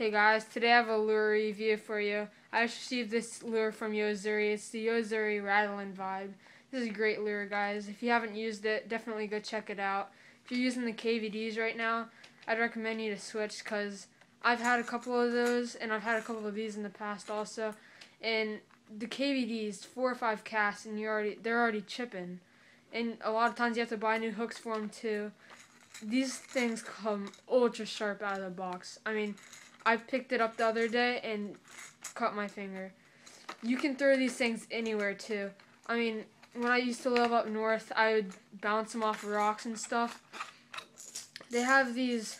Hey guys, today I have a lure review for you. I received this lure from yo-zuri. It's the yo-zuri Rattling Vibe. This is a great lure, guys. If you haven't used it, definitely go check it out. If you're using the KVDs right now, I'd recommend you to switch because I've had a couple of those and I've had a couple of these in the past also. And the KVDs, 4 or 5 casts, and they're already chipping. And a lot of times you have to buy new hooks for them too. These things come ultra sharp out of the box. I mean, I picked it up the other day and cut my finger. You can throw these things anywhere too. I mean, when I used to live up north, I would bounce them off rocks and stuff. They have these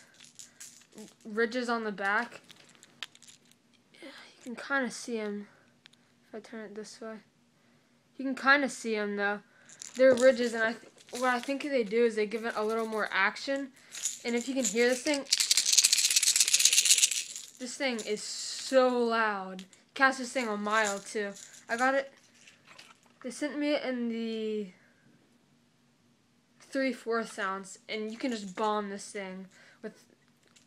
ridges on the back. You can kind of see them if I turn it this way. You can kind of see them though. They're ridges, and what I think they do is they give it a little more action. And if you can hear this thing is so loud. Cast this thing a mile too. I got it. They sent me it in the 3/4 ounce, and you can just bomb this thing with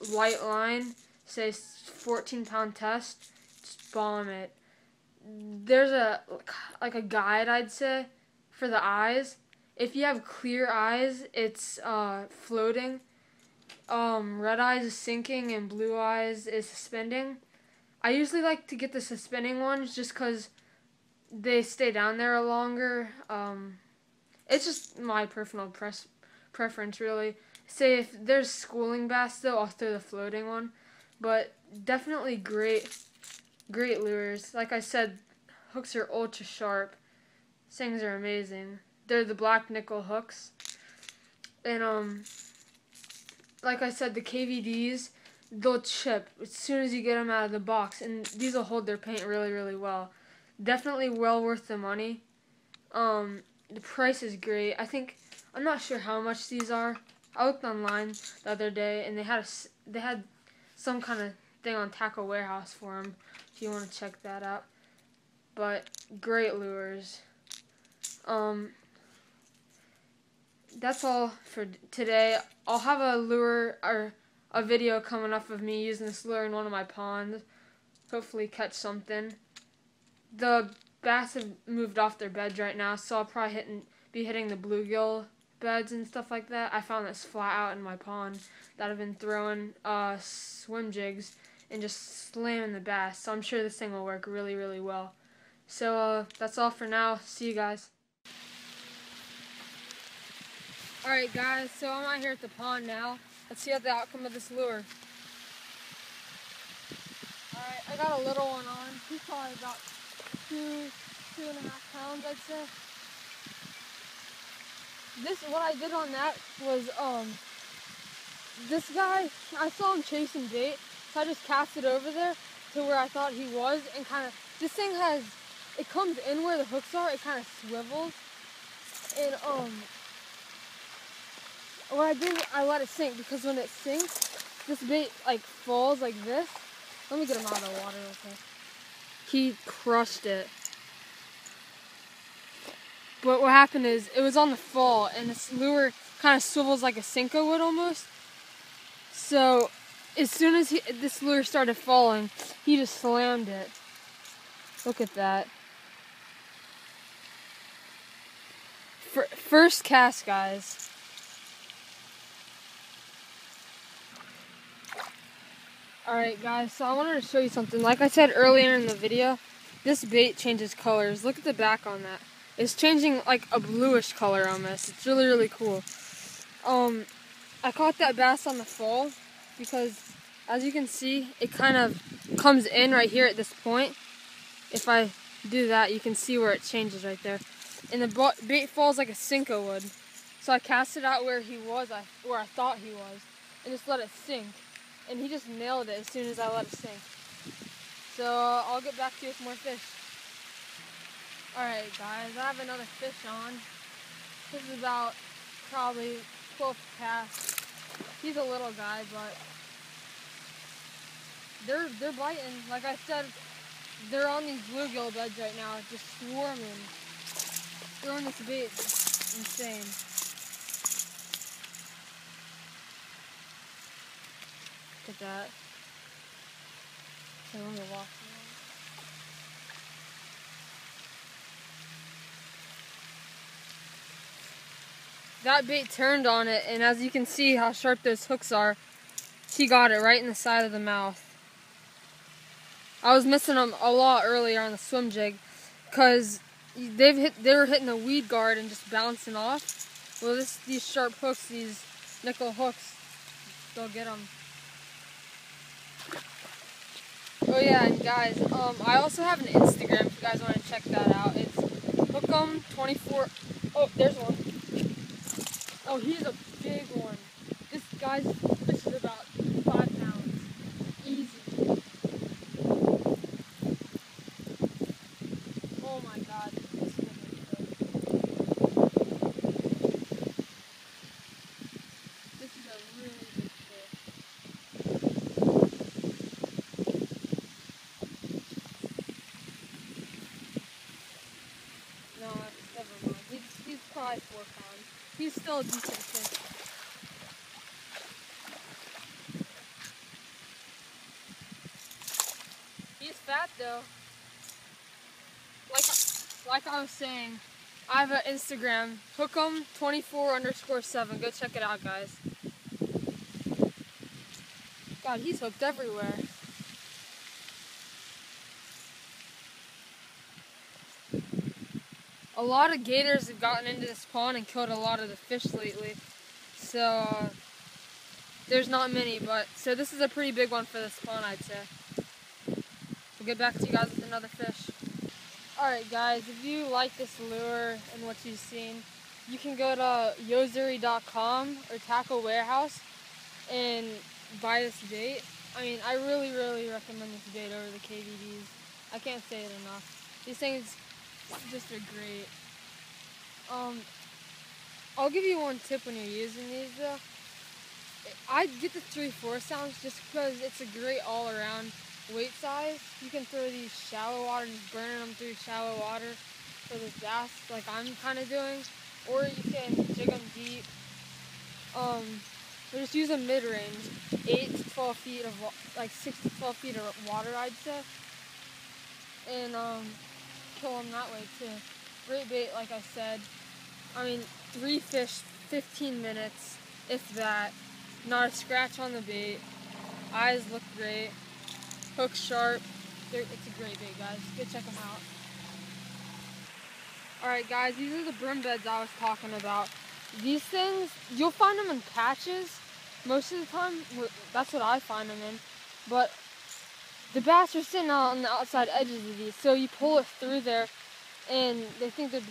light line. Say 14-pound test. Just bomb it. There's a guide, I'd say, for the eyes. If you have clear eyes, it's floating. Red eyes is sinking and blue eyes is suspending. I usually like to get the suspending ones just because they stay down there longer. It's just my personal preference, really. Say if there's schooling bass though, I'll throw the floating one. But definitely great lures. Like I said, hooks are ultra sharp. These things are amazing. They're the black nickel hooks. And like I said, the KVDs, they'll chip as soon as you get them out of the box, and these will hold their paint really, really well. Definitely well worth the money. The price is great. I'm not sure how much these are. I looked online the other day, and they had some kind of thing on Tackle Warehouse for them. If you want to check that out. But great lures. That's all for today. I'll have a lure or a video coming up of me using this lure in one of my ponds. Hopefully catch something. The bass have moved off their beds right now, so I'll probably be hitting the bluegill beds and stuff like that. I found this flat out in my pond that I've been throwing swim jigs and just slamming the bass. So I'm sure this thing will work really, really well. So that's all for now. See you guys. Alright guys, so I'm out here at the pond now. Let's see what the outcome of this lure. Alright, I got a little one on. He's probably about 2.5 pounds, I'd say. What I did on that was, this guy, I saw him chasing bait, so I just cast it over there to where I thought he was, and this thing it comes in where the hooks are, it kind of swivels, and, what I did, I let it sink, because when it sinks, this bait, falls like this. Let me get him out of the water real quick. He crushed it. But what happened is, it was on the fall, and this lure kind of swivels like a Senko would almost. So, as soon as this lure started falling, he just slammed it. Look at that. First cast, guys. Alright guys, so I wanted to show you something. Like I said earlier in the video, this bait changes colors. Look at the back on that. It's changing like a bluish color almost. It's really, really cool. I caught that bass on the fall because, as you can see, it kind of comes in right here at this point. If I do that, you can see where it changes right there. And the bait falls like a Senko would. So I cast it out where where I thought he was, and just let it sink. And he just nailed it as soon as I let it sink. So I'll get back to you with more fish. Alright guys, I have another fish on. This is about probably 12th cast. He's a little guy, but they're biting. Like I said, they're on these bluegill beds right now, just swarming. Throwing this bait is insane. Look at that. Let me walk. That bait turned on it, and as you can see how sharp those hooks are, he got it right in the side of the mouth. I was missing them a lot earlier on the swim jig because they were hitting the weed guard and just bouncing off. Well, these sharp hooks, these nickel hooks, they'll get them. Oh yeah, and guys, I also have an Instagram if you guys want to check that out. It's hookem24. Oh, there's one. Oh, he's a big one. This guy's fish is about 5 pounds. Easy. Oh my god. This is a big fish. This is a really big fish. No, never mind. He's probably 4 pounds. He's still a decent fish. He's fat though. Like I was saying, I have an Instagram, hookem24_7. Go check it out, guys. God, he's hooked everywhere. A lot of gators have gotten into this pond and killed a lot of the fish lately. So, there's not many, so this is a pretty big one for this pond, I'd say. We'll get back to you guys with another fish. Alright guys, if you like this lure and what you've seen, you can go to yo-zuri.com or Tackle Warehouse and buy this bait. I mean, I really, really recommend this bait over the KVDs. I can't say it enough. These things just are great. I'll give you one tip when you're using these though. I get the 3/4 ounce just because it's a great all-around weight size. You can throw these shallow water, just burning them through shallow water for this bass, like I'm kind of doing, or you can jig them deep. Or just use a mid-range, 8 to 12 feet of, like 6 to 12 feet of water, I'd say, and kill them that way too. Great bait, like I said. I mean, 3 fish, 15 minutes, if that. Not a scratch on the bait. Eyes look great. Hook sharp. It's a great bait, guys. Go check them out. Alright guys, these are the brim beds I was talking about. These things, you'll find them in patches. Most of the time, that's what I find them in. But the bass are sitting out on the outside edges of these. So you pull it through there and they think they're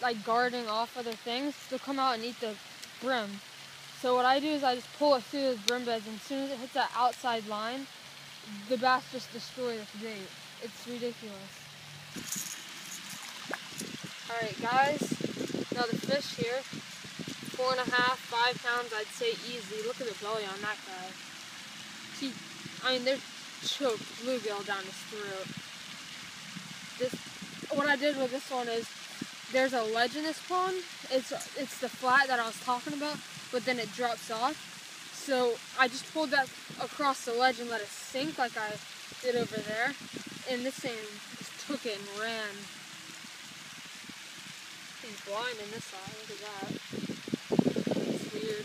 like guarding off other things. They'll come out and eat the brim. So what I do is I just pull it through those brim beds, and as soon as it hits that outside line, the bass just destroy this bait. It's ridiculous. Alright guys, another fish here. 4.5, 5 pounds, I'd say easy. Look at the belly on that guy. There's choked bluegill down his throat. What I did with this one is, there's a ledge in this pond. It's the flat that I was talking about, but then it drops off. So I just pulled that across the ledge and let it sink like I did over there. And this thing just took it and ran. He's blind in this eye, look at that. It's weird.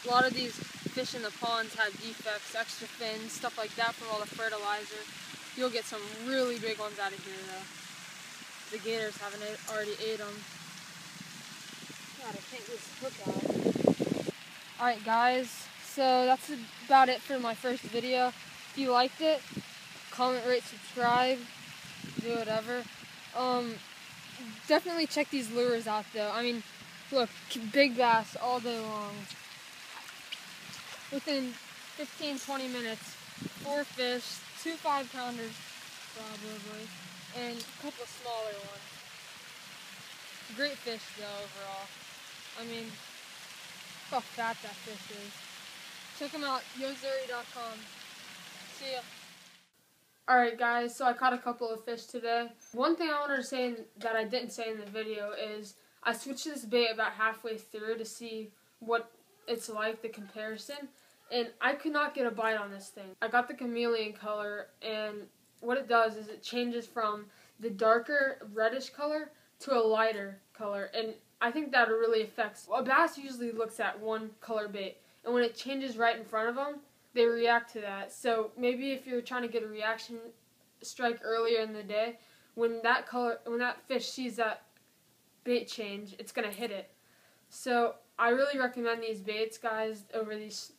A lot of these fish in the ponds have defects, extra fins, stuff like that from all the fertilizer. You'll get some really big ones out of here though. The gators haven't already ate them. God, I can't get this hook out. Alright guys, so that's about it for my first video. If you liked it, comment, rate, subscribe, do whatever. Definitely check these lures out though. I mean, look, big bass all day long. Within 15-20 minutes, 4 fish, 2 5-pounders probably, and a couple of smaller ones. Great fish though overall. I mean, look how fat that fish is. Check them out, yo-zuri.com. See ya. Alright guys, so I caught a couple of fish today. One thing I wanted to say that I didn't say in the video is I switched this bait about halfway through to see what it's like, the comparison. and I could not get a bite on this thing. I got the chameleon color, and what it does is it changes from the darker reddish color to a lighter color, and I think that really affects. A bass usually looks at one color bait, and when it changes right in front of them, they react to that. So maybe if you're trying to get a reaction strike earlier in the day, when that fish sees that bait change, it's gonna hit it. So I really recommend these baits, guys, over these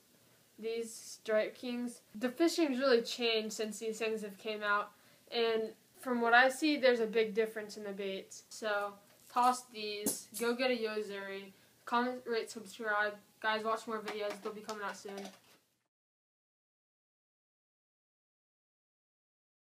Strike Kings. The fishing's really changed since these things have came out, and from what I see, there's a big difference in the baits. So toss these, go get a yo-zuri, comment, rate, subscribe. Guys, watch more videos, they'll be coming out soon.